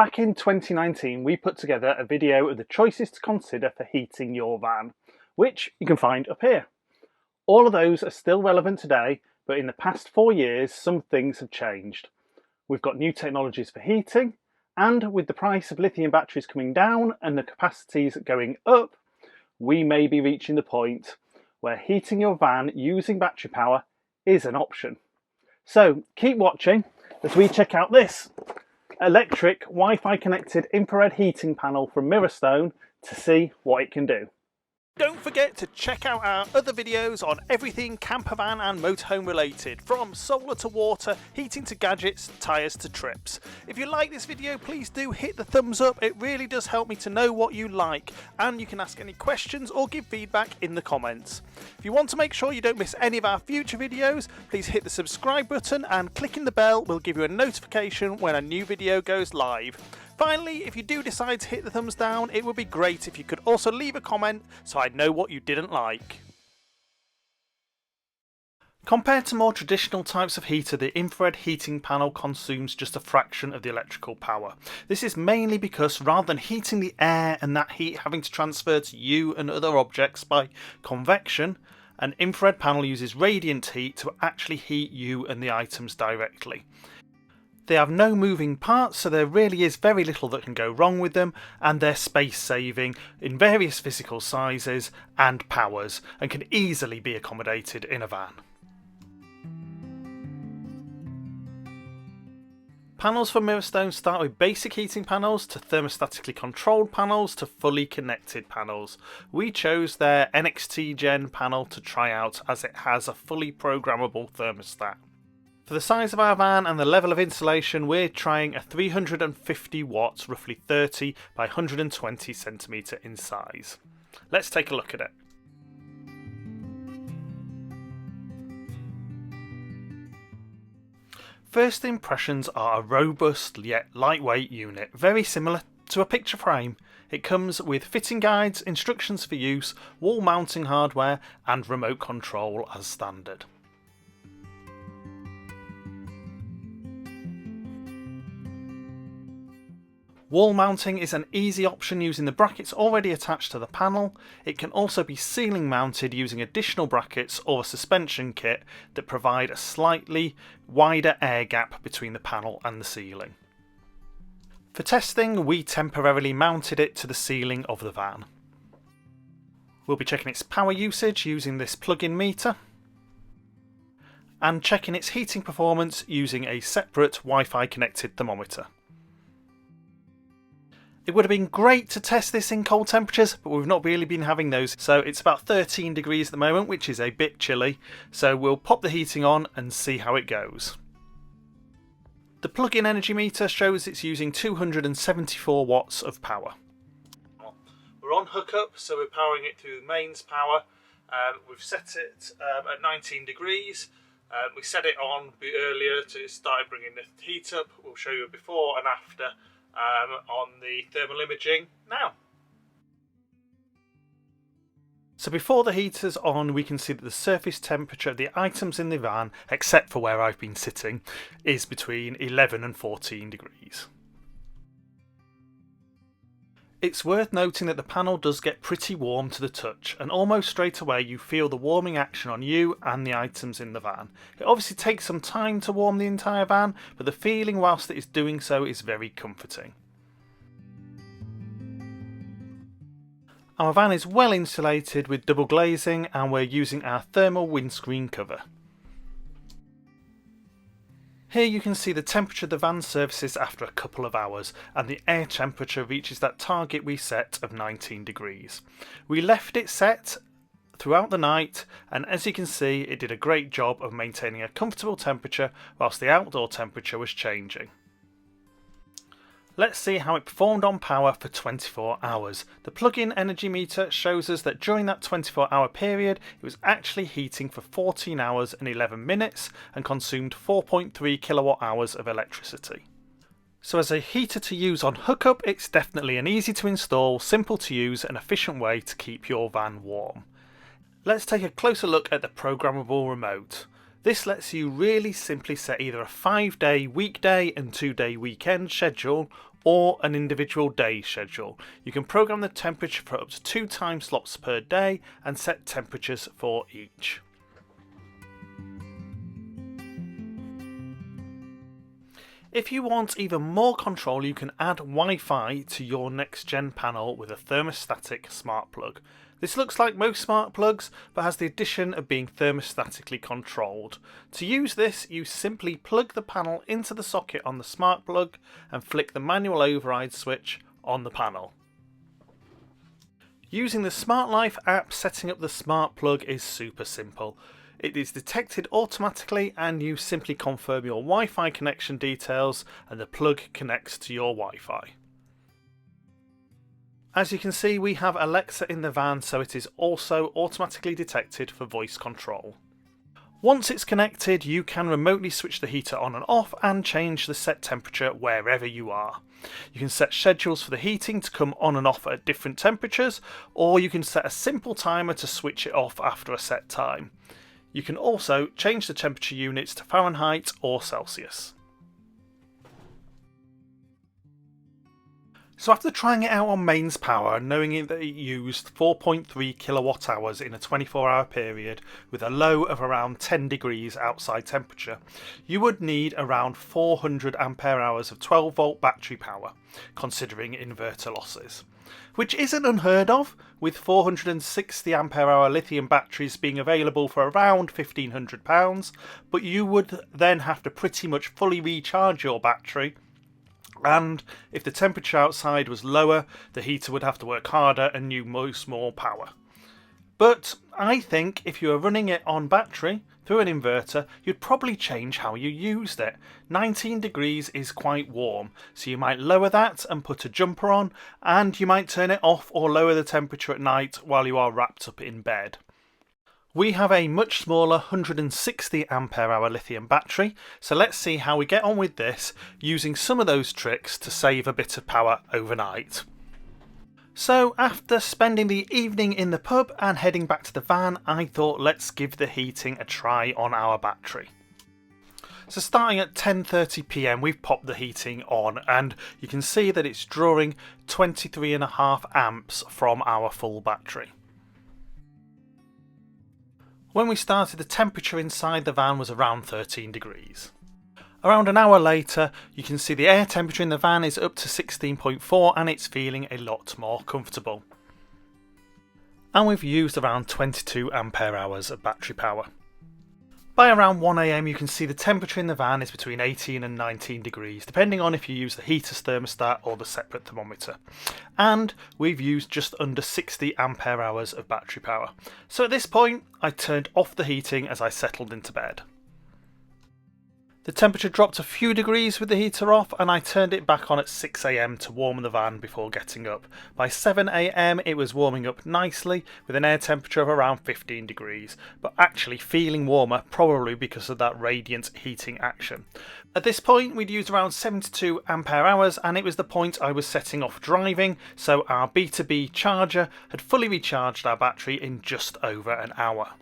Back in 2019, we put together a video of the choices to consider for heating your van, which you can find up here. All of those are still relevant today, but in the past 4 years, some things have changed. We've got new technologies for heating, and with the price of lithium batteries coming down and the capacities going up, we may be reaching the point where heating your van using battery power is an option. So keep watching as we check out this electric Wi-Fi connected infrared heating panel from MirrorStone to see what it can do. Don't forget to check out our other videos on everything campervan and motorhome related, from solar to water, heating to gadgets, tyres to trips. If you like this video, please do hit the thumbs up. It really does help me to know what you like, and you can ask any questions or give feedback in the comments. If you want to make sure you don't miss any of our future videos, please hit the subscribe button, and clicking the bell will give you a notification when a new video goes live. Finally, if you do decide to hit the thumbs down, it would be great if you could also leave a comment so I know what you didn't like. Compared to more traditional types of heater, the infrared heating panel consumes just a fraction of the electrical power. This is mainly because rather than heating the air and that heat having to transfer to you and other objects by convection, an infrared panel uses radiant heat to actually heat you and the items directly. They have no moving parts, so there really is very little that can go wrong with them, and they're space saving in various physical sizes and powers, and can easily be accommodated in a van. Panels from MirrorStone start with basic heating panels to thermostatically controlled panels to fully connected panels. We chose their NXT Gen panel to try out as it has a fully programmable thermostat. For the size of our van and the level of insulation, we're trying a 350 watts, roughly 30 by 120 centimetre in size. Let's take a look at it. First impressions are a robust yet lightweight unit, very similar to a picture frame. It comes with fitting guides, instructions for use, wall mounting hardware and remote control as standard. Wall mounting is an easy option using the brackets already attached to the panel. It can also be ceiling mounted using additional brackets or a suspension kit that provide a slightly wider air gap between the panel and the ceiling. For testing, we temporarily mounted it to the ceiling of the van. We'll be checking its power usage using this plug-in meter, and checking its heating performance using a separate Wi-Fi connected thermometer. It would have been great to test this in cold temperatures, but we've not really been having those. So it's about 13 degrees at the moment, which is a bit chilly. So we'll pop the heating on and see how it goes. The plug-in energy meter shows it's using 274 watts of power. We're on hookup, so we're powering it through the mains power. We've set it at 19 degrees. We set it on a bit earlier to start bringing the heat up. We'll show you a before and after on the thermal imaging now. So before the heater's on, we can see that the surface temperature of the items in the van, except for where I've been sitting, is between 11 and 14 degrees. It's worth noting that the panel does get pretty warm to the touch, and almost straight away you feel the warming action on you and the items in the van. It obviously takes some time to warm the entire van, but the feeling whilst it is doing so is very comforting. Our van is well insulated with double glazing, and we're using our thermal windscreen cover. Here you can see the temperature the van surfaces after a couple of hours, and the air temperature reaches that target we set of 19 degrees. We left it set throughout the night, and as you can see it did a great job of maintaining a comfortable temperature whilst the outdoor temperature was changing. Let's see how it performed on power for 24 hours. The plug-in energy meter shows us that during that 24-hour period it was actually heating for 14 hours and 11 minutes and consumed 4.3 kilowatt hours of electricity. So as a heater to use on hookup, it's definitely an easy to install, simple to use and efficient way to keep your van warm. Let's take a closer look at the programmable remote. This lets you really simply set either a 5-day weekday and 2-day weekend schedule, or an individual day schedule. You can program the temperature for up to 2 time slots per day and set temperatures for each. If you want even more control, you can add Wi-Fi to your next gen panel with a thermostatic smart plug. This looks like most smart plugs, but has the addition of being thermostatically controlled. To use this, you simply plug the panel into the socket on the smart plug and flick the manual override switch on the panel. Using the Smart Life app, setting up the smart plug is super simple. It is detected automatically and you simply confirm your Wi-Fi connection details and the plug connects to your Wi-Fi. As you can see, we have Alexa in the van, so it is also automatically detected for voice control. Once it's connected, you can remotely switch the heater on and off and change the set temperature wherever you are. You can set schedules for the heating to come on and off at different temperatures, or you can set a simple timer to switch it off after a set time. You can also change the temperature units to Fahrenheit or Celsius. So after trying it out on mains power and knowing that it used 4.3 kilowatt hours in a 24-hour period with a low of around 10 degrees outside temperature, you would need around 400 ampere hours of 12 volt battery power, considering inverter losses. Which isn't unheard of, with 460 ampere hour lithium batteries being available for around £1,500, but you would then have to pretty much fully recharge your battery, and if the temperature outside was lower, the heater would have to work harder and use more power. But I think if you were running it on battery through an inverter, you'd probably change how you used it. 19 degrees is quite warm, so you might lower that and put a jumper on, and you might turn it off or lower the temperature at night while you are wrapped up in bed. We have a much smaller 160 ampere hour lithium battery, so let's see how we get on with this using some of those tricks to save a bit of power overnight. So after spending the evening in the pub and heading back to the van, I thought let's give the heating a try on our battery. So starting at 10:30 PM we've popped the heating on and you can see that it's drawing 23.5 amps from our full battery. When we started, the temperature inside the van was around 13 degrees. Around an hour later, you can see the air temperature in the van is up to 16.4 and it's feeling a lot more comfortable. And we've used around 22 ampere hours of battery power. By around 1 AM you can see the temperature in the van is between 18 and 19 degrees, depending on if you use the heater's thermostat or the separate thermometer. And we've used just under 60 ampere hours of battery power. So at this point, I turned off the heating as I settled into bed. The temperature dropped a few degrees with the heater off and I turned it back on at 6 AM to warm the van before getting up. By 7 AM it was warming up nicely with an air temperature of around 15 degrees, but actually feeling warmer probably because of that radiant heating action. At this point we'd used around 72 ampere hours and it was the point I was setting off driving, so our B2B charger had fully recharged our battery in just over an hour.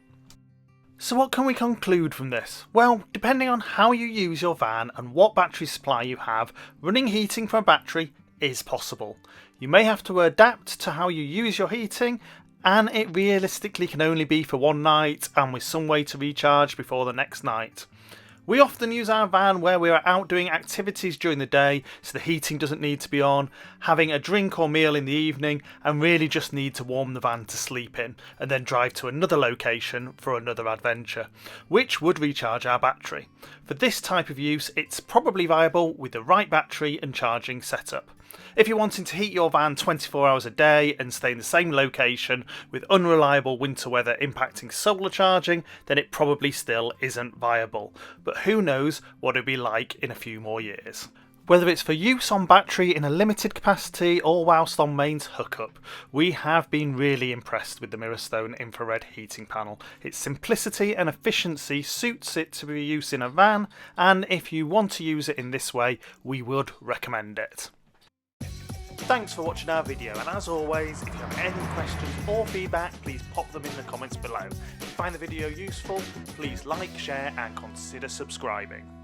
So what can we conclude from this? Well, depending on how you use your van and what battery supply you have, running heating from a battery is possible. You may have to adapt to how you use your heating, and it realistically can only be for one night and with some way to recharge before the next night. We often use our van where we are out doing activities during the day, so the heating doesn't need to be on, having a drink or meal in the evening, and really just need to warm the van to sleep in, and then drive to another location for another adventure, which would recharge our battery. For this type of use, it's probably viable with the right battery and charging setup. If you're wanting to heat your van 24 hours a day and stay in the same location with unreliable winter weather impacting solar charging, then it probably still isn't viable. But who knows what it'll be like in a few more years. Whether it's for use on battery in a limited capacity or whilst on mains hookup, we have been really impressed with the MirrorStone infrared heating panel. Its simplicity and efficiency suits it to be used in a van, and if you want to use it in this way, we would recommend it. Thanks for watching our video, and as always, if you have any questions or feedback, please pop them in the comments below. If you find the video useful, please like, share and consider subscribing.